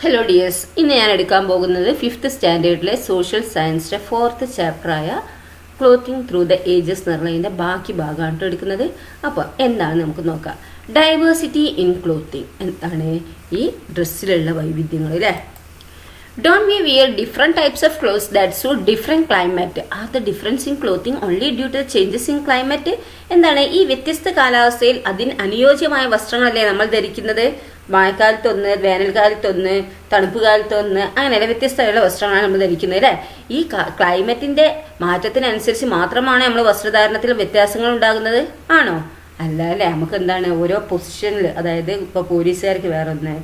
Hello dears, ഇന്ന് ഞാൻ എടുക്കാൻ പോകുന്നത് 5th സ്റ്റാൻഡേർഡിലെ സോഷ്യൽ സയൻസിൻ്റെ 4th ചാപ്റ്ററായ ക്ലോത്തിങ് ത്രൂ ദ ഏജസ് എന്നുള്ളതിൻ്റെ ബാക്കി ഭാഗമാണ് എടുക്കുന്നത്. അപ്പോൾ എന്താണ് നമുക്ക് നോക്കാം. ഡൈവേഴ്സിറ്റി ഇൻ ക്ലോത്തിങ്, എന്താണ് ഈ ഡ്രസ്സിലുള്ള വൈവിധ്യങ്ങൾ അല്ലേ. Don't we wear different types of clothes that suit different climate? Are the difference in clothing only due to changes in climate? എന്താണ് ഈ വ്യത്യസ്ത കാലാവസ്ഥയിൽ അതിന് അനുയോജ്യമായ വസ്ത്രങ്ങളല്ലേ നമ്മൾ ധരിക്കുന്നത്. മഴക്കാലത്തൊന്ന്, വേനൽക്കാലത്തൊന്ന്, തണുപ്പ് കാലത്തൊന്ന്, അങ്ങനെയല്ല വ്യത്യസ്തമായുള്ള വസ്ത്രങ്ങളാണ് നമ്മൾ ധരിക്കുന്നത് അല്ലേ. ഈ ക്ലൈമറ്റിന്റെ മാറ്റത്തിനനുസരിച്ച് മാത്രമാണ് നമ്മൾ വസ്ത്രധാരണത്തിൽ വ്യത്യാസങ്ങൾ ഉണ്ടാകുന്നത് ആണോ? അല്ല അല്ലേ. നമുക്ക് എന്താണ് ഓരോ പൊസിഷനിൽ, അതായത് ഇപ്പോൾ പോലീസുകാർക്ക് വേറൊന്ന്,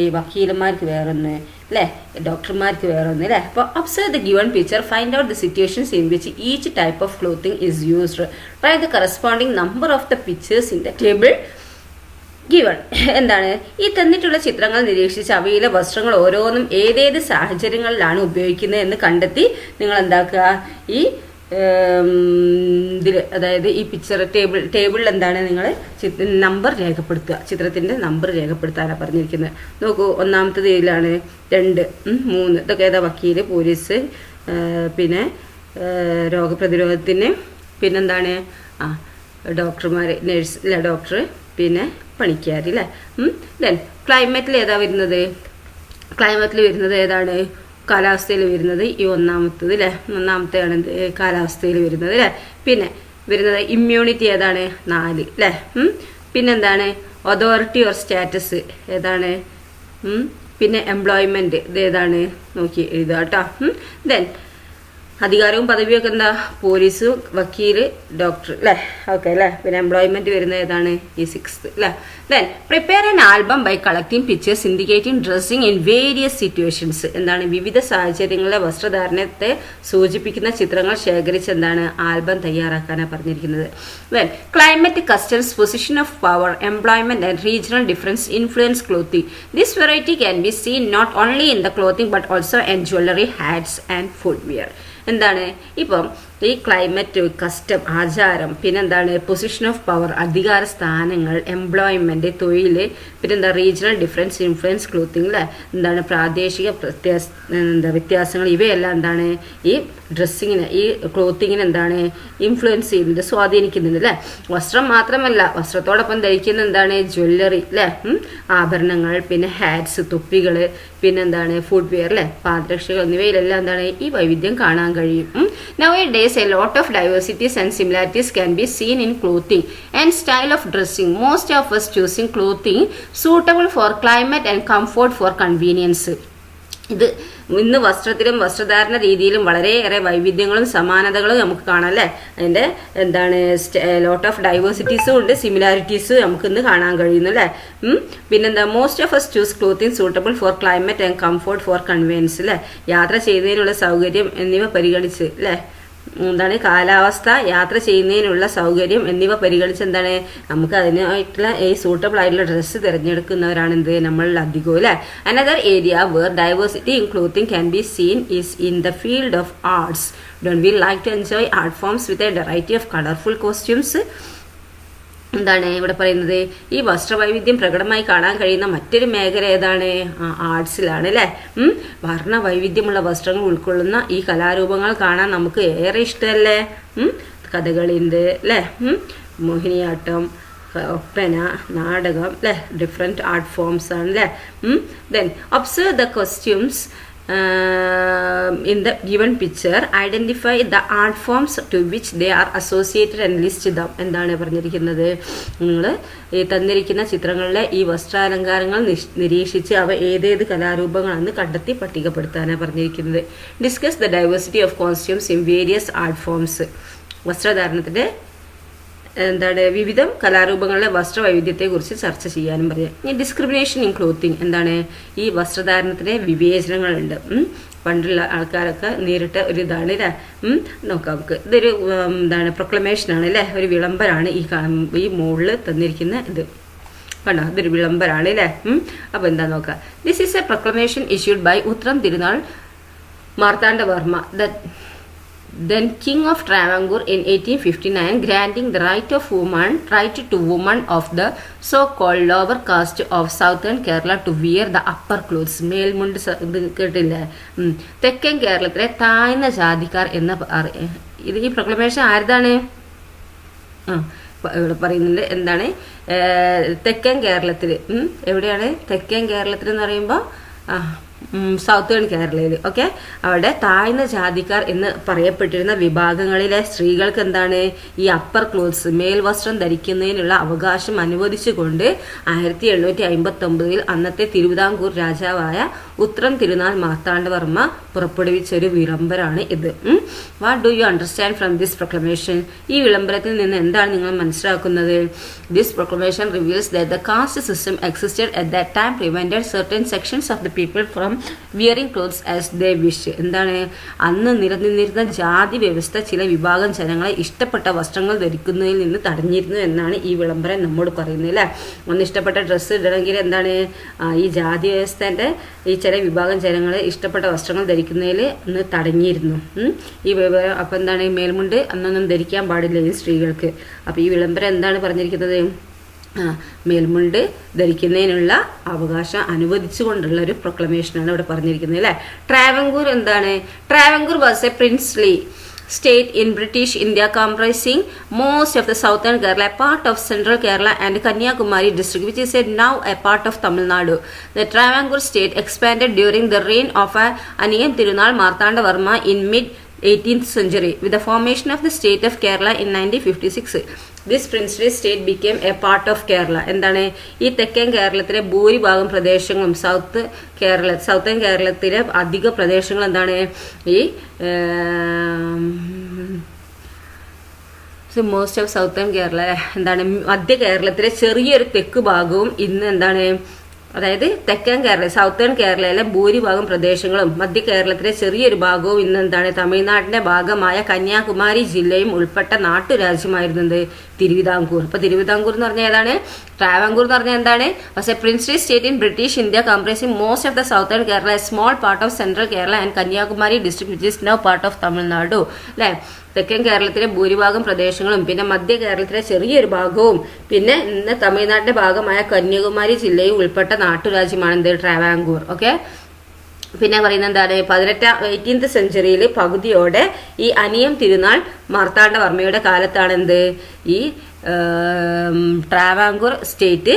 ഈ വക്കീലന്മാർക്ക് വേറൊന്ന് അല്ലേ, ഡോക്ടർമാർക്ക് വേറൊന്ന് അല്ലേ. അപ്പോൾ observe the given picture, find out the situations in which each type of clothing is used, write the corresponding number of the pictures in the table given. എന്താണ് ഈ തന്നിട്ടുള്ള ചിത്രങ്ങൾ നിരീക്ഷിച്ച് അവയിലെ വസ്ത്രങ്ങൾ ഓരോന്നും ഏതേത് സാഹചര്യങ്ങളിലാണ് ഉപയോഗിക്കുന്നത് എന്ന് കണ്ടെത്തി നിങ്ങൾ എന്താക്കുക, ഈ ഇതിൽ, അതായത് ഈ പിക്ചർ ടേബിളിൽ എന്താണ് നിങ്ങൾ നമ്പർ രേഖപ്പെടുത്തുക, ചിത്രത്തിൻ്റെ നമ്പർ രേഖപ്പെടുത്താനാണ് പറഞ്ഞിരിക്കുന്നത്. നോക്കൂ, ഒന്നാമത്തത് ഇതിലാണ് 2, 3, ഇതൊക്കെ ഏതാ, വക്കീൽ, പോലീസ്, പിന്നെ രോഗപ്രതിരോധത്തിന്, പിന്നെന്താണ് ഡോക്ടർമാർ, നേഴ്സ് അല്ല, ഡോക്ടർ, പിന്നെ പണിക്കാർ അല്ലേ. ദെൻ ക്ലൈമറ്റിൽ ഏതാ വരുന്നത്, ക്ലൈമറ്റിൽ വരുന്നത് ഏതാണ്, കാലാവസ്ഥയിൽ വരുന്നത് ഈ ഒന്നാമത്തത് അല്ലേ, ഒന്നാമത്തെയാണ് കാലാവസ്ഥയിൽ വരുന്നത് അല്ലേ. പിന്നെ വരുന്നത് ഇമ്മ്യൂണിറ്റി ഏതാണ്, 4 അല്ലേ. പിന്നെന്താണ് അതോറിറ്റി ഓർ സ്റ്റാറ്റസ് ഏതാണ്, പിന്നെ എംപ്ലോയ്മെൻറ്റ് ഇത് ഏതാണ് നോക്കി എഴുതുക കേട്ടോ. ദെൻ അധികാരവും പദവിയൊക്കെ എന്താ, പോലീസ്, വക്കീൽ, ഡോക്ടർ അല്ലേ. ഓക്കെ അല്ലേ. പിന്നെ എംപ്ലോയ്മെന്റ് വരുന്നത് ഏതാണ്, ഈ 6th അല്ലേ. Then prepare an album by collecting pictures indicating dressing in various situations. എന്താണ് വിവിധ സാഹചര്യങ്ങളിലെ വസ്ത്രധാരണത്തെ സൂചിപ്പിക്കുന്ന ചിത്രങ്ങൾ ശേഖരിച്ച് എന്താണ് ആൽബം തയ്യാറാക്കാനാണ് പറഞ്ഞിരിക്കുന്നത്. Then climate, customs, position of power, employment and regional difference influence clothing. This variety can be seen not only in the clothing but also in jewellery, hats and footwear. എന്താണ് ഇപ്പം ഈ ക്ലൈമറ്റ്, കസ്റ്റം, ആചാരം, പിന്നെന്താണ് position of power, അധികാര സ്ഥാനങ്ങൾ, employment, തൊഴിൽ, പിന്നെന്താ regional difference influence clothing അല്ലേ. എന്താണ് പ്രാദേശിക വ്യത്യാസങ്ങൾ, ഇവയെല്ലാം എന്താണ് ഈ ഡ്രസ്സിങ്ങിന്, ഈ ക്ലോത്തിങ്ങിന് എന്താണ് ഇൻഫ്ലുവൻസ് ചെയ്യുന്നുണ്ട്, സ്വാധീനിക്കുന്നുണ്ട് അല്ലേ. വസ്ത്രം മാത്രമല്ല, വസ്ത്രത്തോടൊപ്പം ധരിക്കുന്ന എന്താണ് ജ്വല്ലറി അല്ലേ, ആഭരണങ്ങൾ, പിന്നെ ഹാറ്റ്സ്, തൊപ്പികൾ, പിന്നെന്താണ് ഫുട്വെയർ അല്ലേ, പാദരക്ഷകൾ എന്നിവയിലെല്ലാം എന്താണ് ഈ വൈവിധ്യം കാണാൻ കഴിയും. Nowadays, a lot of diversities and similarities can be seen in clothing and style of dressing. Most of us choosing clothing suitable for climate and comfort for convenience. ഇത് ഇന്ന് വസ്ത്രത്തിലും വസ്ത്രധാരണ രീതിയിലും വളരെയേറെ വൈവിധ്യങ്ങളും സമാനതകളും നമുക്ക് കാണാം അല്ലേ. അതിൻ്റെ എന്താണ് ലോട്ട് ഓഫ് ഡൈവേഴ്സിറ്റീസും ഉണ്ട്, സിമിലാരിറ്റീസും നമുക്ക് ഇന്ന് കാണാൻ കഴിയുന്നു അല്ലേ. പിന്നെന്താ most of us choose clothing suitable for climate and comfort for convenience അല്ലേ. യാത്ര ചെയ്യുന്നതിനുള്ള സൗകര്യം എന്നിവ പരിഗണിച്ച് അല്ലേ, എന്താണ് കാലാവസ്ഥ, യാത്ര ചെയ്യുന്നതിനുള്ള സൗകര്യം എന്നിവ പരിഗണിച്ച് എന്താണ് നമുക്ക് അതിനായിട്ടുള്ള ഈ സൂട്ടബിൾ ആയിട്ടുള്ള ഡ്രസ്സ് തിരഞ്ഞെടുക്കുന്നവരാണ് എന്ത് നമ്മളിൽ അധികവും അല്ലേ. Another area where diversity in clothing can be seen is in the field of arts. Don't we like to enjoy art forms with a variety of colourful costumes. എന്താണ് ഇവിടെ പറയുന്നത്, ഈ വസ്ത്രവൈവിധ്യം പ്രകടമായി കാണാൻ കഴിയുന്ന മറ്റൊരു മേഖല ഏതാണ്, ആർട്സിലാണ് അല്ലേ. വർണ്ണ വൈവിധ്യമുള്ള വസ്ത്രങ്ങൾ ഉൾക്കൊള്ളുന്ന ഈ കലാരൂപങ്ങൾ കാണാൻ നമുക്ക് ഏറെ ഇഷ്ടമല്ലേ. കഥകളിയുണ്ട് അല്ലേ, മോഹിനിയാട്ടം, ഒപ്പന, നാടകം അല്ലേ, ഡിഫറെൻറ്റ് ആർട്ട് ഫോംസ് ആണ് അല്ലേ. Then observe the costumes in the given picture, identify the art forms to which they are associated and list them. എന്താണ് പറഞ്ഞിരിക്കുന്നത്, നിങ്ങൾ ഈ തന്നിരിക്കുന്ന ചിത്രങ്ങളിലെ ഈ വസ്ത്രാലങ്കാരങ്ങൾ നിരീക്ഷിച്ച് അവ ഏതേത് കലാരൂപങ്ങളാണെന്ന് കണ്ടെത്തി പട്ടികപ്പെടുത്താനാണ് പറഞ്ഞിരിക്കുന്നത്. Discuss the diversity of costumes in various art forms. വസ്ത്രധാരണത്തിൻ്റെ എന്താണ് വിവിധ കലാരൂപങ്ങളിലെ വസ്ത്രവൈവിധ്യത്തെക്കുറിച്ച് ചർച്ച ചെയ്യാനും പറയാം. ഈ ഡിസ്ക്രിമിനേഷൻ ഇൻ ക്ലോത്തിങ്, എന്താണ് ഈ വസ്ത്രധാരണത്തിന് വിവേചനങ്ങളുണ്ട്. പണ്ടുള്ള ആൾക്കാരൊക്കെ നേരിട്ട ഒരു ഇതാണ് അല്ലേ. നോക്കാം നമുക്ക്, ഇതൊരു എന്താണ് പ്രൊക്ലമേഷനാണ് അല്ലേ, ഒരു വിളംബരമാണ് ഈ മുകളിൽ തന്നിരിക്കുന്ന ഇത് കണ്ടോ, ഇതൊരു വിളംബരമാണ് അല്ലേ. അപ്പോൾ എന്താ നോക്കാം. This is a proclamation issued by Uthram Thirunal Marthanda Varma. then King of Travancore in 1859, granting the right to women of the so-called lower caste of southern Kerala to wear the upper clothes. മേൽമുണ്ട് കേട്ടില്ലേ? തെക്കൻ കേരളത്തിലെ താഴ്ന്ന ജാതിക്കാർ എന്ന് ഇത് ഈ പ്രൊക്ലമേഷൻ ആരുതാണ്? ഇവിടെ പറയുന്നുണ്ട് എന്താണ് തെക്കൻ കേരളത്തിൽ. എവിടെയാണ് തെക്കൻ കേരളത്തിൽ എന്ന് പറയുമ്പോൾ സൗത്തേൺ കേരളയിൽ. ഓക്കെ, അവിടെ താഴ്ന്ന ജാതിക്കാർ എന്ന് പറയപ്പെട്ടിരുന്ന വിഭാഗങ്ങളിലെ സ്ത്രീകൾക്ക് എന്താണ് ഈ അപ്പർ ക്ലോത്ത്സ് മേൽവസ്ത്രം ധരിക്കുന്നതിനുള്ള അവകാശം അനുവദിച്ചുകൊണ്ട് 1759 അന്നത്തെ തിരുവിതാംകൂർ രാജാവായ ഉത്രം തിരുനാൾ മാർത്താണ്ഡവർമ്മ പുറപ്പെടുവിച്ച ഒരു വിളംബരമാണ് ഇത്. What do you understand from this proclamation? ഈ വിളംബരത്തിൽ നിന്ന് എന്താണ് നിങ്ങൾ മനസ്സിലാക്കുന്നത്? This proclamation reveals that the caste system existed at that time prevented certain sections of the people from wearing clothes as they wish. എന്താണ് അന്ന് നിലനിന്നിരുന്ന ജാതി വ്യവസ്ഥ ചില വിഭാഗം ജനങ്ങളെ ഇഷ്ടപ്പെട്ട വസ്ത്രങ്ങൾ ധരിക്കുന്നതിൽ നിന്ന് തടഞ്ഞിരുന്നു എന്നാണ് ഈ വിളംബരം നമ്മോട് പറയുന്നത് അല്ലേ? ഒന്ന് ഇഷ്ടപ്പെട്ട ഡ്രസ്സ് ഇടണമെങ്കിൽ എന്താണ് ഈ ജാതി വ്യവസ്ഥേൻ്റെ ഈ ചില വിഭാഗം ജനങ്ങളെ ഇഷ്ടപ്പെട്ട വസ്ത്രങ്ങൾ ധരിക്കുന്നതിൽ അന്ന് തടഞ്ഞിരുന്നു. ഈ അപ്പം എന്താണ് മേൽമുണ്ട് അന്നൊന്നും ധരിക്കാൻ പാടില്ല ഈ സ്ത്രീകൾക്ക്. അപ്പോൾ ഈ വിളംബരം എന്താണ് പറഞ്ഞിരിക്കുന്നത്? മേൽമുണ്ട് ധരിക്കുന്നതിനുള്ള അവകാശം അനുവദിച്ചുകൊണ്ടുള്ള ഒരു പ്രൊക്ലമേഷനാണ് ഇവിടെ പറഞ്ഞിരിക്കുന്നത് അല്ലേ? ട്രാവൻകൂർ എന്താണ്? Travancore was A princely state in British India comprising most of the southern Kerala, part of central Kerala and Kanyakumari district, which is now a part of Tamil Nadu. The Travancore state expanded during the reign of Aniyam Tirunal Marthandavarma in mid 18th century with the formation of the state of Kerala in 1956. This princely state became a part of Kerala. എന്താണ് ഈ തെക്കൻ കേരളത്തിലെ ഭൂരിഭാഗം പ്രദേശങ്ങളും southern കേരളത്തിലെ അധിക പ്രദേശങ്ങൾ എന്താണ് ഈ മോസ്റ്റ് ഓഫ് സൗത്തേൺ കേരള എന്താണ് മധ്യ കേരളത്തിലെ ചെറിയൊരു തെക്ക് ഭാഗവും ഇന്ന് എന്താണ് അതായത് തെക്കൻ കേരള സൗത്തേൺ കേരളയിലെ ഭൂരിഭാഗം പ്രദേശങ്ങളും മധ്യ കേരളത്തിലെ ചെറിയൊരു ഭാഗവും ഇന്ന് എന്താണ് തമിഴ്നാടിന്റെ ഭാഗമായ കന്യാകുമാരി ജില്ലയും ഉൾപ്പെട്ട നാട്ടുരാജ്യമായിരുന്നത് തിരുവിതാംകൂർ. അപ്പൊ തിരുവിതാംകൂർ എന്ന് പറഞ്ഞാൽ ഏതാണ്? ട്രാവൻകൂർ എന്ന് പറഞ്ഞാൽ എന്താണ്? Was A princely state in British India comprising most of the southern Kerala, A small part of central Kerala and Kanyakumari district which is now part of Tamil Nadu. അല്ലെ, തെക്കൻ കേരളത്തിലെ ഭൂരിഭാഗം പ്രദേശങ്ങളും പിന്നെ മധ്യ കേരളത്തിലെ ചെറിയൊരു ഭാഗവും പിന്നെ ഇന്ന് തമിഴ്നാടിന്റെ ഭാഗമായ കന്യാകുമാരി ജില്ലയും ഉൾപ്പെട്ട നാട്ടുരാജ്യമാണ് എന്ത്? ട്രാവൻകൂർ. ഓക്കെ, പിന്നെ പറയുന്നത് എന്താണ്? 18th സെഞ്ചുറിയിൽ പകുതിയോടെ ഈ അനിയം തിരുനാൾ മാർത്താണ്ഡവർമ്മയുടെ കാലത്താണ് എന്ത് ഈ ട്രാവൻകൂർ സ്റ്റേറ്റ്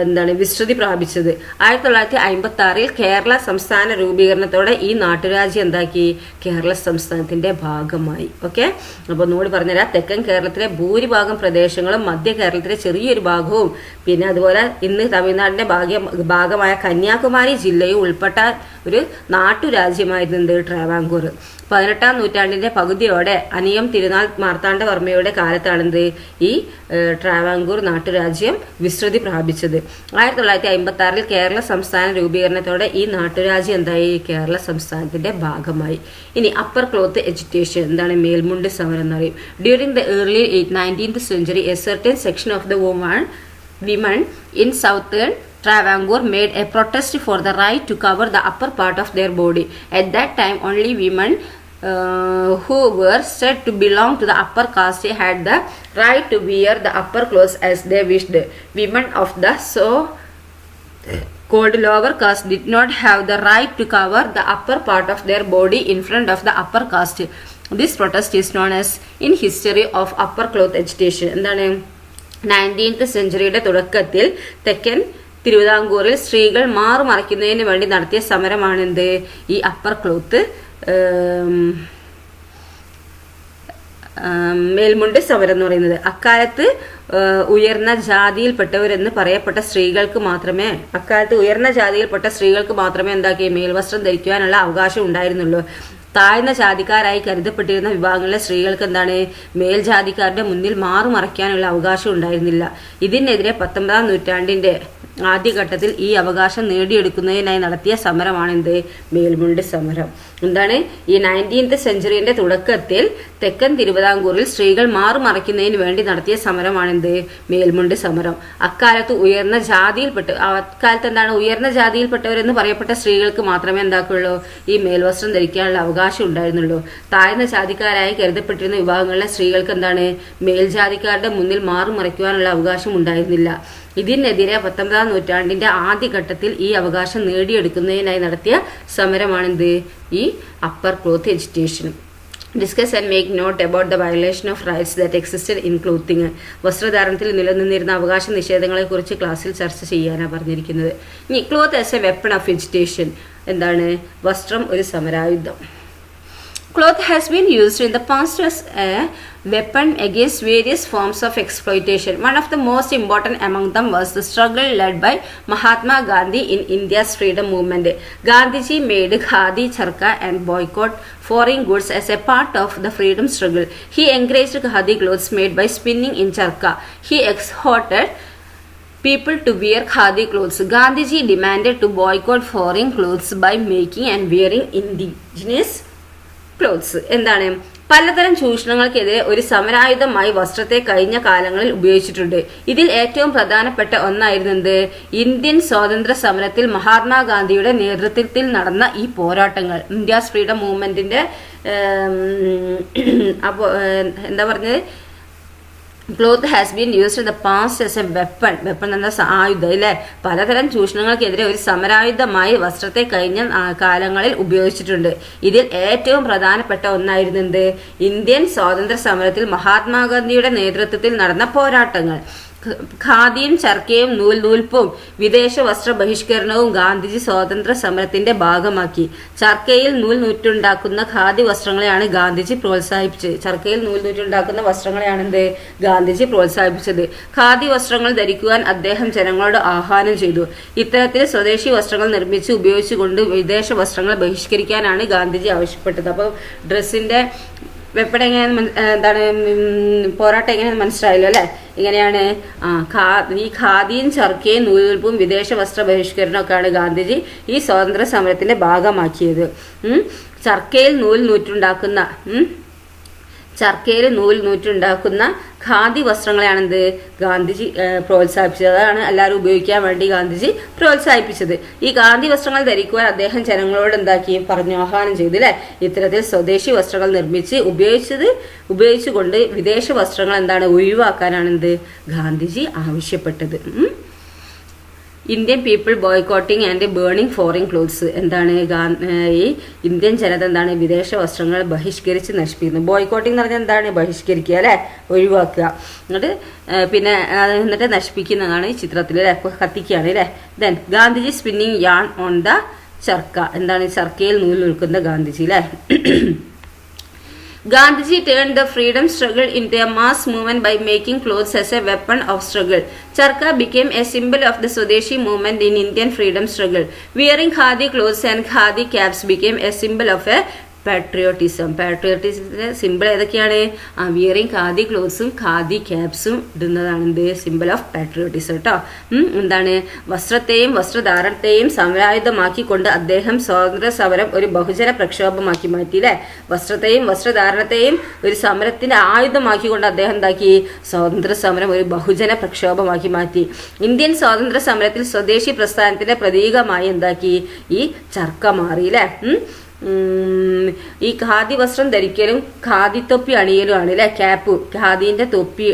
എന്താണ് വിസ്തൃതി പ്രാപിച്ചത്. 1956 കേരള സംസ്ഥാന രൂപീകരണത്തോടെ ഈ നാട്ടുരാജ്യം എന്താക്കി? കേരള സംസ്ഥാനത്തിന്റെ ഭാഗമായി. ഓക്കെ, അപ്പോൾ ഒന്നുകൂടി പറഞ്ഞുതരാം. തെക്കൻ കേരളത്തിലെ ഭൂരിഭാഗം പ്രദേശങ്ങളും മധ്യ കേരളത്തിലെ ചെറിയൊരു ഭാഗവും പിന്നെ അതുപോലെ ഇന്ന് തമിഴ്നാടിന്റെ ഭാഗമായ കന്യാകുമാരി ജില്ലയും ഉൾപ്പെട്ട ഒരു നാട്ടുരാജ്യമായിരുന്നു ട്രാവൻകൂർ. 18ാം നൂറ്റാണ്ടിന്റെ പകുതിയോടെ അനിയം തിരുനാൾ മാർത്താണ്ഡവർമ്മയുടെ കാലത്താണെന്ത് ഈ ട്രാവൻകൂർ നാട്ടുരാജ്യം വിസ്തൃതി പ്രാപിച്ചത്. 1956 കേരള സംസ്ഥാന രൂപീകരണത്തോടെ ഈ നാട്ടുരാജ്യം എന്തായി? കേരള സംസ്ഥാനത്തിന്റെ ഭാഗമായി. ഇനി അപ്പർ ക്ലോത്ത് എഡ്യൂക്കേഷൻ എന്താണ്? മേൽമുണ്ട് സമരം എന്ന് പറയും. During the early 19th century a certain section of the women in southern Travancore made a protest for the right to cover the upper part of their body. At that time, only women who were said to belong to the upper caste had the right to wear the upper clothes as they wished. Women of the so-called lower caste did not have the right to cover the upper part of their body in front of the upper caste. This protest is known as in history of upper cloth agitation. എന്താണ്? 19th centuryയുടെ തുടക്കത്തിൽ തെക്കൻ തിരുവിതാംകൂറിൽ സ്ത്രീകൾ മാറുമറയ്ക്കുന്നതിന് വേണ്ടി നടത്തിയ സമരമാണെന്ത് ഈ upper cloth മേൽമുണ്ട് സമരം എന്ന് പറയുന്നത്. അക്കാലത്ത് ഉയർന്ന ജാതിയിൽപ്പെട്ടവരെന്ന് പറയപ്പെട്ട സ്ത്രീകൾക്ക് മാത്രമേ എന്താക്കി മേൽവസ്ത്രം ധരിക്കുവാനുള്ള അവകാശം ഉണ്ടായിരുന്നുള്ളൂ. താഴ്ന്ന ജാതിക്കാരായി കരുതപ്പെട്ടിരുന്ന വിഭാഗങ്ങളിലെ സ്ത്രീകൾക്ക് എന്താണ് മേൽജാതിക്കാരുടെ മുന്നിൽ മാറുമറയ്ക്കാനുള്ള അവകാശം ഉണ്ടായിരുന്നില്ല. ഇതിനെതിരെ 19ാം നൂറ്റാണ്ടിന്റെ ആദ്യഘട്ടത്തിൽ ഈ അവകാശം നേടിയെടുക്കുന്നതിനായി നടത്തിയ സമരമാണെന്ത്? മേൽമുണ്ട് സമരം. എന്താണ്? ഈ 19th സെഞ്ചുറിയുടെ തുടക്കത്തിൽ തെക്കൻ തിരുവിതാംകൂറിൽ സ്ത്രീകൾ മാറുമറയ്ക്കുന്നതിന് വേണ്ടി നടത്തിയ സമരമാണെന്ത്? മേൽമുണ്ട് സമരം. അക്കാലത്ത് ഉയർന്ന ജാതിയിൽപ്പെട്ടവരെന്ന് പറയപ്പെട്ട സ്ത്രീകൾക്ക് മാത്രമേ എന്താക്കുള്ളൂ? ഈ മേൽവസ്ത്രം ധരിക്കാനുള്ള അവകാശം ഉണ്ടായിരുന്നുള്ളൂ. താഴ്ന്ന ജാതിക്കാരായി കരുതപ്പെട്ടിരുന്ന വിഭാഗങ്ങളിലെ സ്ത്രീകൾക്ക് എന്താണ്? മേൽജാതിക്കാരുടെ മുന്നിൽ മാറുമറയ്ക്കുവാനുള്ള അവകാശം ഉണ്ടായിരുന്നില്ല. ഇതിനെതിരെ 19ാം നൂറ്റാണ്ടിന്റെ ആദ്യഘട്ടത്തിൽ ഈ അവകാശം നേടിയെടുക്കുന്നതിനായി നടത്തിയ സമരമാണെന്ത്? ഈ upper cloth agitation. Discuss and make note about the violation of rights that existed in clothing. വസ്ത്രധാരണത്തിൽ നിലനിന്നിരുന്ന അവകാശ നിഷേധങ്ങളെ കുറിച്ച് ക്ലാസ്സിൽ ചർച്ച ചെയ്യാനാണ് പറഞ്ഞിരിക്കുന്നത്. ഇനി cloth as a weapon of agitation. എന്താണ്? വസ്ത്രം ഒരു സമരായുധം. Cloth has been used in the past as a weapon against various forms of exploitation. One of the most important among them was the struggle led by Mahatma Gandhi in India's freedom movement. Gandhiji made khadi, charka and boycott foreign goods as a part of the freedom struggle. He encouraged khadi clothes made by spinning in charka. He exhorted people to wear khadi clothes. Gandhiji demanded to boycott foreign clothes by making and wearing indigenous clothes. എന്താണ്? പലതരം ചൂഷണങ്ങൾക്കെതിരെ ഒരു സമരായുധമായി വസ്ത്രത്തെ കഴിഞ്ഞ കാലങ്ങളിൽ ഉപയോഗിച്ചിട്ടുണ്ട്. ഇതിൽ ഏറ്റവും പ്രധാനപ്പെട്ട ഒന്നായിരുന്നത് Indian സ്വാതന്ത്ര്യ സമരത്തിൽ മഹാത്മാഗാന്ധിയുടെ നേതൃത്വത്തിൽ നടന്ന ഈ പോരാട്ടങ്ങൾ. ഇന്ത്യാസ് ഫ്രീഡം മൂവ്മെന്റിന്റെ എന്താ പറഞ്ഞത്? Cloth has been used in the past as a weapon. Weapon എന്ന ആയുധം അല്ലേ? പലതരം ചൂഷണങ്ങൾക്കെതിരെ ഒരു സമരായുധമായി വസ്ത്രത്തെ കഴിഞ്ഞ കാലങ്ങളിൽ ഉപയോഗിച്ചിട്ടുണ്ട്. ഇതിൽ ഏറ്റവും പ്രധാനപ്പെട്ട ഒന്നായിരുന്നത് ഇന്ത്യൻ സ്വാതന്ത്ര്യ സമരത്തിൽ മഹാത്മാഗാന്ധിയുടെ നേതൃത്വത്തിൽ നടന്ന പോരാട്ടങ്ങൾ. ഖാദിയും ചർക്കയും നൂൽപ്പും വിദേശ വസ്ത്ര ബഹിഷ്കരണവും ഗാന്ധിജി സ്വാതന്ത്ര്യ സമരത്തിന്റെ ഭാഗമാക്കി. ചർക്കയിൽ നൂറ്റുണ്ടാക്കുന്ന ഖാദി വസ്ത്രങ്ങളെയാണ് ഗാന്ധിജി പ്രോത്സാഹിപ്പിച്ചത്. ചർക്കയിൽ നൂറ്റുണ്ടാക്കുന്ന വസ്ത്രങ്ങളെയാണ് ഗാന്ധിജി പ്രോത്സാഹിപ്പിച്ചത്. ഖാദി വസ്ത്രങ്ങൾ ധരിക്കുവാൻ അദ്ദേഹം ജനങ്ങളോട് ആഹ്വാനം ചെയ്തു. ഇത്തരത്തിൽ സ്വദേശി വസ്ത്രങ്ങൾ നിർമ്മിച്ച് ഉപയോഗിച്ചുകൊണ്ട് വിദേശ വസ്ത്രങ്ങൾ ബഹിഷ്കരിക്കാനാണ് ഗാന്ധിജി ആവശ്യപ്പെട്ടത്. അപ്പോൾ ഡ്രസ്സിന്റെ വെപ്പൺ എങ്ങനെയാന്ന് എന്താണ്? പോരാട്ടം എങ്ങനെയാന്ന് മനസ്സിലായല്ലോ അല്ലെ? ഇങ്ങനെയാണ് ഈ ഖാദിയും ചർക്കയും നൂൽപ്പും വിദേശ വസ്ത്ര ബഹിഷ്കരണമൊക്കെയാണ് ഗാന്ധിജി ഈ സ്വാതന്ത്ര്യ സമരത്തിന്റെ ഭാഗമാക്കിയത്. ചർക്കയിൽ നൂറ്റുണ്ടാക്കുന്ന ഖാദി വസ്ത്രങ്ങളെയാണെന്ത്? ഗാന്ധിജി പ്രോത്സാഹിപ്പിച്ചത്. അതാണ് എല്ലാവരും ഉപയോഗിക്കാൻ വേണ്ടി ഗാന്ധിജി പ്രോത്സാഹിപ്പിച്ചത്. ഈ ഖാദി വസ്ത്രങ്ങൾ ധരിക്കുവാൻ അദ്ദേഹം ജനങ്ങളോട് എന്താക്കി പറഞ്ഞു? ആഹ്വാനം ചെയ്തു അല്ലെ? ഇത്തരത്തിൽ സ്വദേശി വസ്ത്രങ്ങൾ നിർമ്മിച്ച് ഉപയോഗിച്ചുകൊണ്ട് വിദേശ വസ്ത്രങ്ങൾ എന്താണ് ഒഴിവാക്കാനാണെന്ത് ഗാന്ധിജി ആവശ്യപ്പെട്ടത്. Indian people boycotting and burning foreign clothes. എന്താണ്? ഈ ഇന്ത്യൻ ജനത എന്താണ്? വിദേശ വസ്ത്രങ്ങൾ ബഹിഷ്കരിച്ച് നശിപ്പിക്കുന്നത്. ബോയ്ക്കോട്ടിംഗ് എന്ന് പറഞ്ഞാൽ എന്താണ്? ബഹിഷ്കരിക്കുക അല്ലെ? ഒഴിവാക്കുക. എന്നിട്ട് നശിപ്പിക്കുന്നതാണ് ഈ ചിത്രത്തിൽ അല്ലെ? കത്തിക്കുകയാണ് അല്ലെ? Then Gandhiji spinning yarn on the charkha. എന്താണ്? ചർക്കയിൽ നൂൽ നിൽക്കുന്ന ഗാന്ധിജി അല്ലെ? Gandhiji turned the freedom struggle into a mass movement by making clothes as a weapon of struggle. Charka became a symbol of the Swadeshi movement in Indian freedom struggle. Wearing khadi clothes and khadi caps became a symbol of a പാട്രിയോട്ടിസത്തിന്റെ symbol ഏതൊക്കെയാണ്? Wearing khadi ക്ലോത്ത്സും ഖാദി ക്യാപ്സും ഇടുന്നതാണ് symbol of patriotism കേട്ടോ. എന്താണ്? വസ്ത്രത്തെയും വസ്ത്രധാരണത്തെയും സമരായുധമാക്കിക്കൊണ്ട് അദ്ദേഹം സ്വാതന്ത്ര്യ സമരം ഒരു ബഹുജന പ്രക്ഷോഭമാക്കി മാറ്റി അല്ലെ? വസ്ത്രത്തെയും വസ്ത്രധാരണത്തെയും ഒരു സമരത്തിന്റെ ആയുധമാക്കിക്കൊണ്ട് അദ്ദേഹം എന്താക്കി? സ്വാതന്ത്ര്യ സമരം ഒരു ബഹുജന പ്രക്ഷോഭമാക്കി മാറ്റി. ഇന്ത്യൻ സ്വാതന്ത്ര്യ സമരത്തിൽ സ്വദേശി പ്രസ്ഥാനത്തിന്റെ പ്രതീകമായി എന്താക്കി? ഈ ചർക്ക മാറി അല്ലെ? ഈ ഖാദി വസ്ത്രം ധരിക്കലും ഖാദി തൊപ്പി അണിയലും ആണ് അല്ലെ? ഖാദിന്റെ തൊപ്പി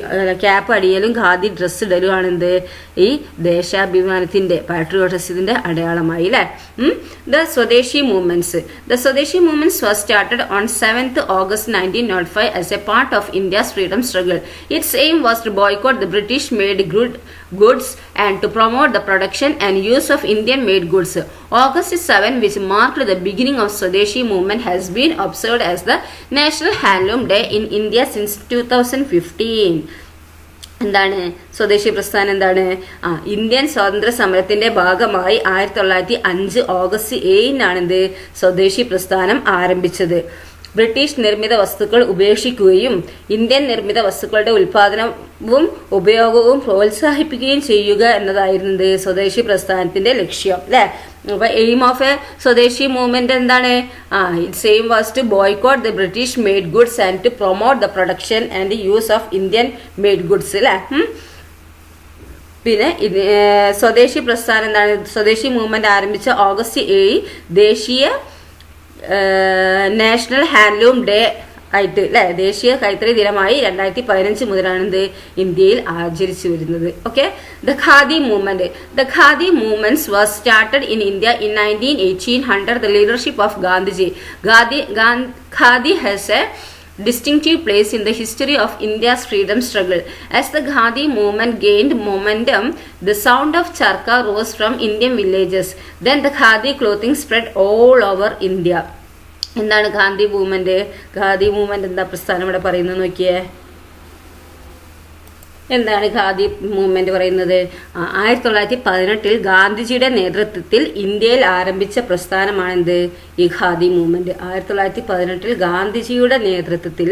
ക്യാപ്പ് അണിയലും ഖാദി ഡ്രസ്സ് ഇടലും ആണ് എന്ത്? ഈ ദേശാഭിമാനത്തിന്റെ പാട്രിയോട്ടിസത്തിന്റെ അടയാളമായി അല്ലെ? The Swadeshi movements was started on 7th August 1905 as a part of India's freedom struggle. Its aim was to boycott the British-made goods and to promote the production and use of Indian-made goods. August 7, which marked the beginning of Swadeshi movement, has been observed as the National Handloom Day in India since 2015. എന്താണ് സ്വദേശി പ്രസ്ഥാനം? എന്താണ്? Indian സ്വാതന്ത്ര്യ സമരത്തിന്റെ ഭാഗമായി 1905 August 7 സ്വദേശി പ്രസ്ഥാനം ആരംഭിച്ചത്. ബ്രിട്ടീഷ് നിർമ്മിത വസ്തുക്കൾ ഉപേക്ഷിക്കുകയും ഇന്ത്യൻ നിർമ്മിത വസ്തുക്കളുടെ ഉൽപാദനവും ഉപയോഗവും പ്രോത്സാഹിപ്പിക്കുകയും ചെയ്യുക എന്നതായിരുന്നു സ്വദേശി പ്രസ്ഥാനത്തിന്റെ ലക്ഷ്യം അല്ലെ. അപ്പൊ aim of a Swadeshi movement എന്താണ്? Its aim was to boycott the British made goods and to promote the production and use of Indian made goods അല്ലെ. പിന്നെ സ്വദേശി പ്രസ്ഥാനം എന്താണ്? സ്വദേശി മൂവ്മെന്റ് ആരംഭിച്ച ഓഗസ്റ്റ് 7 ദേശീയ നാഷണൽ ഹാൻഡ്ലൂം ഡേ ആയിട്ട് അല്ലെ, ദേശീയ കൈത്തറി ദിനമായി 2015 മുതലാണ് ഇന്ത്യയിൽ ആചരിച്ചു വരുന്നത്. Okay. The khadi movements was started in India in 1918 under the leadership of Gandhiji. Khadi has a distinctive place in the history of India's freedom struggle. As the Khadi movement gained momentum, the sound of charkha rose from Indian villages. Then the Khadi clothing spread all over India. എന്താണ് khadi movement? Khadi movement എന്താ പ്രസ്ഥാനം ഇവിടെ പറയുന്നത് നോക്കിയേ. എന്താണ് khadi movement പറയുന്നത്? 1918 ഗാന്ധിജിയുടെ നേതൃത്വത്തിൽ ഇന്ത്യയിൽ ആരംഭിച്ച പ്രസ്ഥാനമാണെന്ത്? ഈ ഖാദി മൂവ്മെന്റ്. 1918 ഗാന്ധിജിയുടെ നേതൃത്വത്തിൽ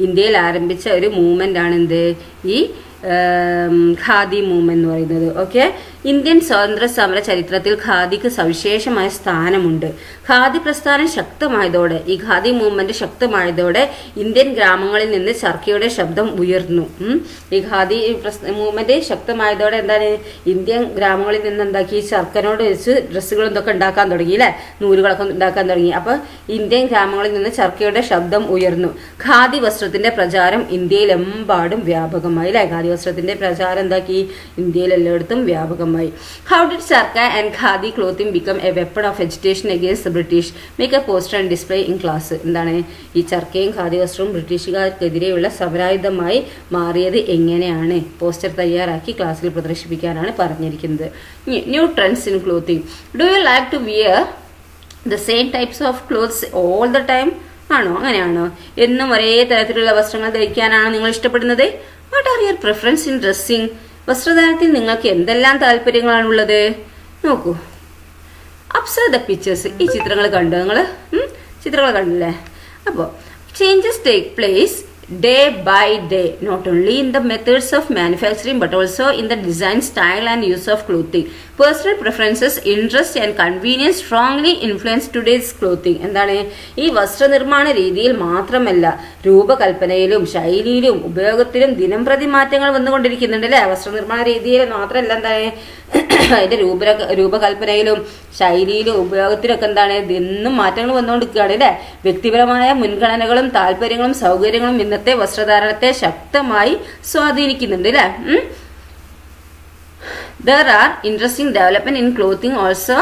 ഇന്ത്യയിൽ ആരംഭിച്ച ഒരു മൂവ്മെന്റ് ആണെന്ത്? ഈ ഖാദി മൂവ്മെന്റ് എന്ന് പറയുന്നത്. ഓക്കെ. ഇന്ത്യൻ സ്വാതന്ത്ര്യ സമര ചരിത്രത്തിൽ ഖാദിക്ക് സവിശേഷമായ സ്ഥാനമുണ്ട്. ഖാദി പ്രസ്ഥാനം ശക്തമായതോടെ, ഈ ഖാദി മൂവ്മെന്റ് ശക്തമായതോടെ ഇന്ത്യൻ ഗ്രാമങ്ങളിൽ നിന്ന് ചർക്കയുടെ ശബ്ദം ഉയർന്നു. ഈ ഖാദി മൂവ്മെന്റ് ശക്തമായതോടെ എന്താണ്? ഇന്ത്യൻ ഗ്രാമങ്ങളിൽ നിന്ന് എന്താക്കി? ചർക്കനോട് വെച്ച് ഡ്രസ്സുകളും ഇതൊക്കെ ഉണ്ടാക്കാൻ തുടങ്ങി അല്ലെ, നൂലുകളൊക്കെ ഉണ്ടാക്കാൻ തുടങ്ങി. അപ്പൊ ഇന്ത്യൻ ഗ്രാമങ്ങളിൽ നിന്ന് ചർക്കയുടെ ശബ്ദം ഉയർന്നു. ഖാദി വസ്ത്രത്തിന്റെ പ്രചാരം ഇന്ത്യയിലെമ്പാടും വ്യാപകമായി അല്ലെ. ഖാദി വസ്ത്രത്തിന്റെ പ്രചാരം എന്താക്കി? ഇന്ത്യയിൽ എല്ലായിടത്തും വ്യാപകമായി. How did charkha and khadi clothing become a weapon of agitation against the British? Make a poster and display in class. എന്താണ് ഈ ചർക്കയും ഖാദി വസ്ത്രവും ബ്രിട്ടീഷുകാർക്കെതിരെയുള്ള സമരായുധമായി മാറിയത് എങ്ങനെയാണ്? പോസ്റ്റർ തയ്യാറാക്കി ക്ലാസ്സിൽ പ്രദർശിപ്പിക്കാനാണ് പറഞ്ഞിരിക്കുന്നത്. New trends in clothing. Do you like to wear the same types of clothes all the time? ആണോ? അങ്ങനെയാണോ? എന്നും ഒരേ തരത്തിലുള്ള വസ്ത്രങ്ങൾ ധരിക്കാനാണോ നിങ്ങൾ ഇഷ്ടപ്പെടുന്നത്? What are your preference in dressing? വസ്ത്രധാരണത്തിൽ നിങ്ങൾക്ക് എന്തെല്ലാം താല്പര്യങ്ങളാണുള്ളത്? നോക്കൂ. Observe the pictures. ഈ ചിത്രങ്ങൾ കണ്ടോ നിങ്ങൾ? ചിത്രങ്ങൾ കണ്ടില്ലേ? അപ്പോൾ changes take place day by day, not only in the methods of manufacturing but also in the design, style and use of clothing. Personal preferences, interest and convenience strongly influence today's clothing. എന്താണ്? ഈ വസ്ത്രനിർമ്മാണ രീതിയിൽ മാത്രമല്ല, രൂപകൽപ്പനയിലും ശൈലിയിലും ഉപയോഗത്തിലും ദിനം പ്രതി മാറ്റങ്ങൾ വന്നുകൊണ്ടിരിക്കുന്നുണ്ട് അല്ലേ. വസ്ത്രനിർമ്മാണ രീതിയിൽ മാത്രമല്ല, എന്താണ് അതിന്റെ രൂപകൽപ്പനയിലും ശൈലിയിലും ഉപയോഗത്തിലൊക്കെ എന്താണ് എന്നും മാറ്റങ്ങൾ വന്നുകൊണ്ടിരിക്കുകയാണ് അല്ലേ. വ്യക്തിപരമായ മുൻഗണനകളും താല്പര്യങ്ങളും സൗകര്യങ്ങളും ഇന്നത്തെ വസ്ത്രധാരണത്തെ ശക്തമായി സ്വാധീനിക്കുന്നുണ്ട് അല്ലേ. There are interesting development in clothing also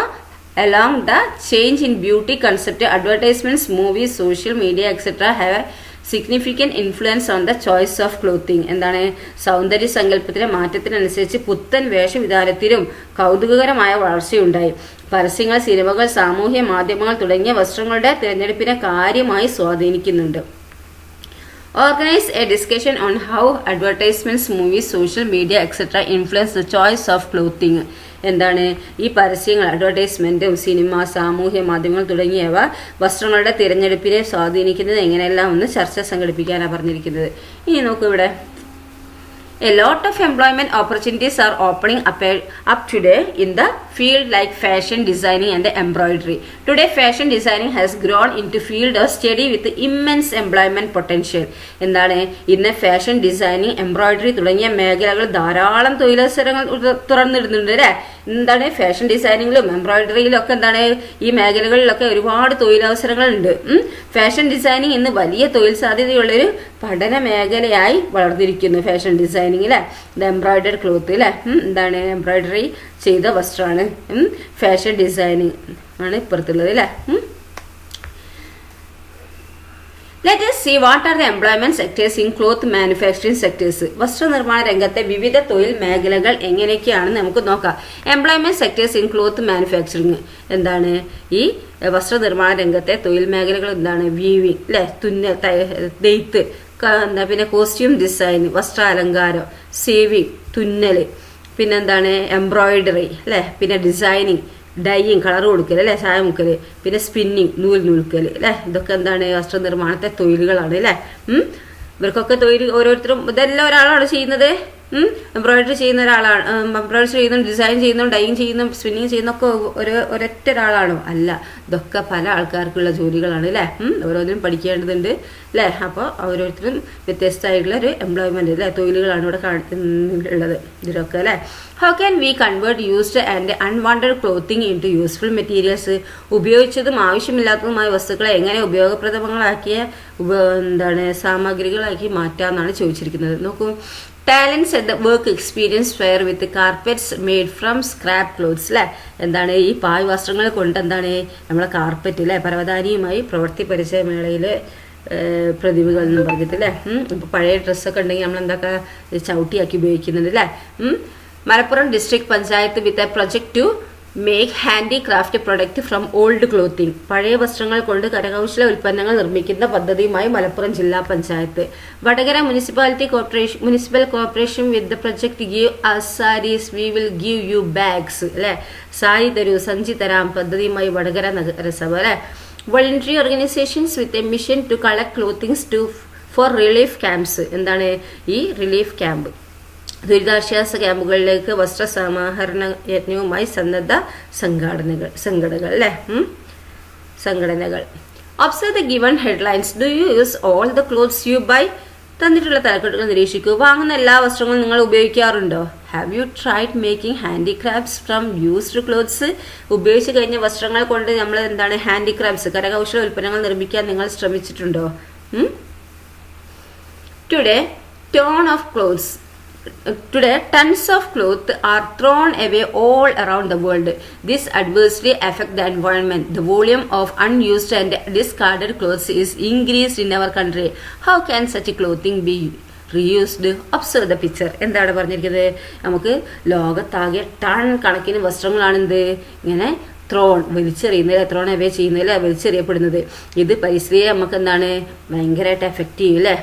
along the change in beauty concept. Advertisements, movies, social media etc. have a significant influence on the choice of clothing. എന്താണ്? സൗന്ദര്യ സങ്കല്പത്തിലെ മാറ്റത്തിനനുസരിച്ച് പുത്തൻ വേഷവിധാനത്തിലും കൗതുകകരമായ വളർച്ചയുണ്ടായി. പരസ്യങ്ങൾ, സിനിമകൾ, സാമൂഹ്യ മാധ്യമങ്ങൾ തുടങ്ങിയ വസ്ത്രങ്ങളുടെ തിരഞ്ഞെടുപ്പിനെ കാര്യമായി സ്വാധീനിക്കുന്നുണ്ട്. Organize a discussion on how advertisements, movies, social media etc. influence the choice of clothing. എന്താണ്? ഈ പരസ്യങ്ങൾ, അഡ്വർടൈസ്മെന്റും സിനിമ, സാമൂഹ്യ മാധ്യമങ്ങൾ തുടങ്ങിയവ വസ്ത്രങ്ങളുടെ തിരഞ്ഞെടുപ്പിനെ സ്വാധീനിക്കുന്നത് എങ്ങനെയെല്ലാം ഒന്ന് ചർച്ച സംഘടിപ്പിക്കാനാണ് പറഞ്ഞിരിക്കുന്നത്. ഇനി നോക്കൂ ഇവിടെ. A lot of employment opportunities are opening up today in the field like fashion designing and embroidery. Today, fashion designing has grown into field of study with immense employment potential. എന്താണ്? ഇന്ന് ഫാഷൻ ഡിസൈനിങ്, എംബ്രോയിഡറി തുടങ്ങിയ മേഖലകൾ ധാരാളം തൊഴിലവസരങ്ങൾ തുറന്നിടുന്നുണ്ട് അല്ലേ. എന്താണ്? Fashion ഡിസൈനിങ്ങിലും എംബ്രോയിഡറിയിലും ഒക്കെ എന്താണ് ഈ മേഖലകളിലൊക്കെ ഒരുപാട് തൊഴിലവസരങ്ങളുണ്ട്. ഫാഷൻ ഡിസൈനിങ് ഇന്ന് വലിയ തൊഴിൽ സാധ്യതയുള്ളൊരു പഠന മേഖലയായി വളർന്നിരിക്കുന്നു. ഫാഷൻ ഡിസൈനിങ് അല്ലേ. ഇത് എംബ്രോയിഡറി ക്ലോത്ത് അല്ലേ. എന്താണ്? എംബ്രോയിഡറി ചെയ്ത വസ്ത്രമാണ്. ഫാഷൻ ഡിസൈനിങ് ആണ് ഇപ്പുറത്തുള്ളത് അല്ലേ. Let us see what are the employment sectors in cloth manufacturing sectors. വസ്ത്രനിർമ്മാണ രംഗത്തെ വിവിധ തൊഴിൽ മേഖലകൾ എങ്ങനെയൊക്കെയാണെന്ന് നമുക്ക് നോക്കാം. Employment sectors in cloth manufacturing. എന്താണ്? ഈ വസ്ത്രനിർമ്മാണ രംഗത്തെ തൊഴിൽ മേഖലകൾ എന്താണ്? വീവിങ് അല്ലെ, തുന്നൽ, നെയ്ത്ത്, പിന്നെ കോസ്റ്റ്യൂം ഡിസൈൻ, വസ്ത്രാലങ്കാരം, സേവിങ്, തുന്നൽ, പിന്നെന്താണ്? എംബ്രോയിഡറി അല്ലെ, പിന്നെ ഡിസൈനിങ്, ഡൈയിങ് കളർ കൊടുക്കൽ അല്ലേ, ചായ മുക്കൽ, പിന്നെ സ്പിന്നിങ് നൂൽ നൂൽക്കൽ അല്ലേ, ഇതൊക്കെ എന്താണ് വസ്ത്രനിർമ്മാണത്തെ തൊഴിലുകളാണ് അല്ലേ. ഇവർക്കൊക്കെ തൊഴിൽ ഓരോരുത്തരും ഇതെല്ലാം ഒരാളാണ് ചെയ്യുന്നത്. എംബ്രോയിഡറി ചെയ്യുന്ന ഒരാളാണ്, എംബ്രോയിഡറി ചെയ്യുന്നു, ഡിസൈൻ ചെയ്യുന്നു, ഡൈയിങ് ചെയ്യുന്നു, സ്പിന്നിങ് ചെയ്യുന്നൊക്കെ ഒരൊറ്റ ഒരാളാണോ? അല്ല, ഇതൊക്കെ പല ആൾക്കാർക്കുള്ള ജോലികളാണ് അല്ലേ. ഓരോന്നിനും പഠിക്കേണ്ടതുണ്ട് അല്ലേ. അപ്പോൾ ഓരോരുത്തരും വ്യത്യസ്തമായിട്ടുള്ള ഒരു എംപ്ലോയ്മെന്റ് അല്ലേ, തൊഴിലുകളാണ് ഇവിടെ ഉള്ളത് ഇതിലൊക്കെ അല്ലേ. How can we convert used and unwanted clothing into useful materials? ഉപയോഗിച്ചതും ആവശ്യമില്ലാത്തതുമായ വസ്തുക്കളെ എങ്ങനെ ഉപയോഗപ്രദമാക്കിയ സാമഗ്രികളാക്കി മാറ്റാമെന്നാണ് ചോദിച്ചിരിക്കുന്നത്. നോക്കൂ, talents and work experience fair with carpets made from scrap clothes അല്ലേ. എന്താണ് ഈ പായ് വസ്ത്രങ്ങൾ കൊണ്ട് എന്താണ് നമ്മളെ കാർപ്പറ്റ് അല്ലേ, പരവതാനിയുമായി പ്രവൃത്തി പരിചയമേളയിൽ പ്രതിഭകൾ എന്ന് പറഞ്ഞിട്ട് അല്ലേ. ഇപ്പോൾ പഴയ ഡ്രസ്സൊക്കെ ഉണ്ടെങ്കിൽ നമ്മൾ എന്താക്കുക, ചവിട്ടിയാക്കി ഉപയോഗിക്കുന്നുണ്ട് അല്ലേ. Malappuram district panchayat with a project to make handicraft product from old clothing. പഴയ വസ്ത്രങ്ങൾ കൊണ്ട് കരകൗശല ഉൽപ്പന്നങ്ങൾ നിർമ്മിക്കുന്ന പദ്ധതിയുമായി മലപ്പുറം ജില്ലാ panchayat. Vadakara municipal corporation with the project give us saris we will give you bags അല്ലെ. സാരി തരൂ സഞ്ചി തരാം പദ്ധതിയുമായി വടകര നഗരസഭ അല്ലെ. Voluntary organisations with a mission to collect clothings for relief camps. എന്താണ് ഈ റിലീഫ് ക്യാമ്പ്? ദുരിതാശ്വാസ ക്യാമ്പുകളിലേക്ക് വസ്ത്രസമാഹരണ യജ്ഞവുമായി സന്നദ്ധ സംഘടനകൾ അല്ലേ. സംഘടനകൾ. Observe the given headlines. Do you use all the clothes you buy? തന്നിട്ടുള്ള തലക്കെട്ടുകൾ നിരീക്ഷിക്കൂ. വാങ്ങുന്ന എല്ലാ വസ്ത്രങ്ങളും നിങ്ങൾ ഉപയോഗിക്കാറുണ്ടോ? Have you tried making handicrafts from used clothes? ഉപയോഗിച്ച് കഴിഞ്ഞ വസ്ത്രങ്ങൾ കൊണ്ട് നമ്മൾ എന്താണ് ഹാൻഡിക്രാഫ്റ്റ്സ് കരകൗശല ഉൽപ്പന്നങ്ങൾ നിർമ്മിക്കാൻ നിങ്ങൾ ശ്രമിച്ചിട്ടുണ്ടോ? Today tons of clothes are thrown away all around the world. This adversely affects the environment. The volume of unused and discarded clothes is increased in our country. How can such clothing be reused? Observe the picture. എന്താണ് പറഞ്ഞിരിക്കുന്നത്? നമുക്ക് ലോകത്താകെ ton കണക്കിന് വസ്ത്രങ്ങളാണ് ഇങ്ങനെ വലിച്ചെറിയുന്നത്, thrown away ചെയ്യുന്നതിൽ വലിച്ചെറിയപ്പെടുന്നത്. ഇത് പരിസ്ഥിതിയെ നമുക്ക് എന്താണ് ഭയങ്കരമായിട്ട് എഫക്റ്റ് ചെയ്യും അല്ലേ.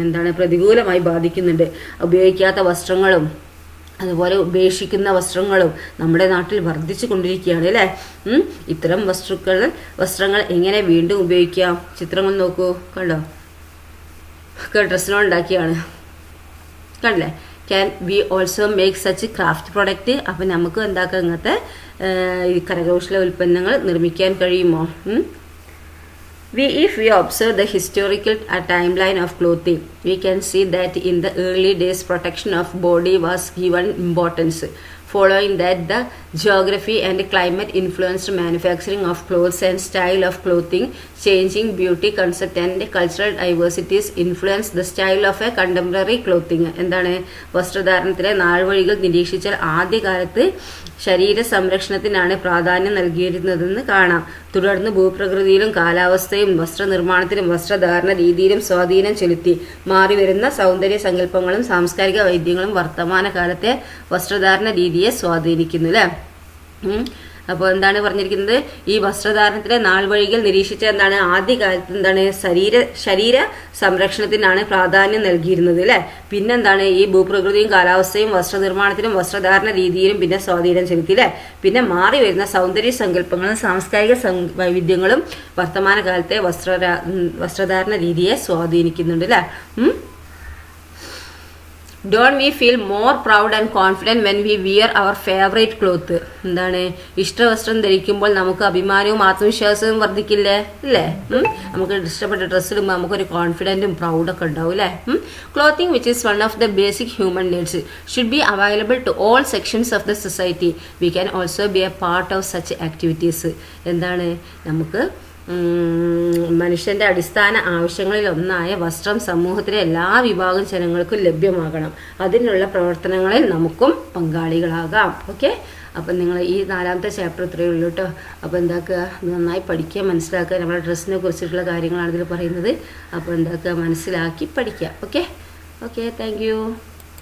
എന്താണ് പ്രതികൂലമായി ബാധിക്കുന്നുണ്ട്. ഉപയോഗിക്കാത്ത വസ്ത്രങ്ങളും അതുപോലെ ഉപേക്ഷിക്കുന്ന വസ്ത്രങ്ങളും നമ്മുടെ നാട്ടിൽ വർദ്ധിച്ചു കൊണ്ടിരിക്കുകയാണ് അല്ലേ. ഇത്തരം വസ്ത്രങ്ങൾ എങ്ങനെ വീണ്ടും ഉപയോഗിക്കാം? ചിത്രങ്ങൾ നോക്കൂ, കണ്ടോ, ഒക്കെ ഡ്രസ്സിനുണ്ടാക്കിയാണ്, കണ്ടില്ലേ. Can we also make such craft product? അപ്പം നമുക്ക് എന്താക്കാം ഇങ്ങനത്തെ കരകൗശല ഉൽപ്പന്നങ്ങൾ നിർമ്മിക്കാൻ കഴിയുമോ? If we observe the historical timeline of clothing, we can see that in the early days protection of body was given importance. Following that, the geography and climate influenced manufacturing of clothes and style of clothing. Changing beauty concept and cultural diversities influenced the style of a contemporary clothing. എന്താണ് വസ്ത്രധാരണത്തിലെ നാൾവഴികൾ നിരീക്ഷിച്ചാൽ ആദ്യകാലത്ത് ശരീര സംരക്ഷണത്തിനാണ് പ്രാധാന്യം നൽകിയിരുന്നതെന്ന് കാണാം. തുടർന്ന് ഭൂപ്രകൃതിയിലും കാലാവസ്ഥയും വസ്ത്രനിർമ്മാണത്തിലും വസ്ത്രധാരണ രീതിയിലും സ്വാധീനം ചെലുത്തി. മാറിവരുന്ന സൗന്ദര്യ സങ്കല്പങ്ങളും സാംസ്കാരിക വൈദ്യങ്ങളും വർത്തമാന കാലത്തെ വസ്ത്രധാരണ രീതിയെ സ്വാധീനിക്കുന്നു അല്ലേ. അപ്പോൾ എന്താണ് പറഞ്ഞിരിക്കുന്നത്? ഈ വസ്ത്രധാരണത്തിലെ നാൾവഴികൾ നിരീക്ഷിച്ച എന്താണ് ആദ്യകാലത്ത് എന്താണ് ശരീര സംരക്ഷണത്തിനാണ് പ്രാധാന്യം നൽകിയിരുന്നത് അല്ലേ. പിന്നെന്താണ് ഈ ഭൂപ്രകൃതിയും കാലാവസ്ഥയും വസ്ത്രനിർമ്മാണത്തിലും വസ്ത്രധാരണ രീതിയിലും പിന്നെ സ്വാധീനം ചെലുത്തി അല്ലേ. പിന്നെ മാറി വരുന്ന സൗന്ദര്യ സങ്കല്പങ്ങളും സാംസ്കാരിക വൈവിധ്യങ്ങളും വർത്തമാന കാലത്തെ വസ്ത്രധാരണ രീതിയെ സ്വാധീനിക്കുന്നുണ്ട് അല്ലേ. Don't we feel more proud and confident when we wear our favorite cloth? എന്താണ് ഇഷ്ടവസ്ത്രം ധരിക്കുമ്പോൾ നമുക്ക് അഭിമാനവും ആത്മവിശ്വാസവും വർദ്ധിക്കില്ലേ അല്ലേ. നമുക്ക് ഇഷ്ടപ്പെട്ട ഡ്രസ്സ് ഇടുമ്പോൾ നമുക്കൊരു കോൺഫിഡൻറ്റും പ്രൗഡൊക്കെ ഉണ്ടാവും അല്ലേ. Clothing which is one of the basic human needs should be available to all sections of the society. We can also be a part of such activities. എന്താണ് നമുക്ക് മനുഷ്യന്റെ അടിസ്ഥാന ആവശ്യങ്ങളിൽ ഒന്നായ വസ്ത്രം സമൂഹത്തിലെ എല്ലാ വിഭാഗം ജനങ്ങൾക്കും ലഭ്യമാകണം. അതിനുള്ള പ്രവർത്തനങ്ങളിൽ നമുക്കും പങ്കാളികളാകാം. ഓക്കെ, അപ്പം നിങ്ങൾ ഈ 4ാമത്തെ ചാപ്റ്റർ ഇത്രയേ ഉള്ളൂ കേട്ടോ. അപ്പോൾ എന്താക്കുക, നന്നായി പഠിക്കുക, മനസ്സിലാക്കുക. നമ്മുടെ ഡ്രസ്സിനെ കുറിച്ചിട്ടുള്ള കാര്യങ്ങളാണ് ഇതിൽ പറയുന്നത്. അപ്പോൾ എന്താക്കുക, മനസ്സിലാക്കി പഠിക്കുക. Okay, thank you.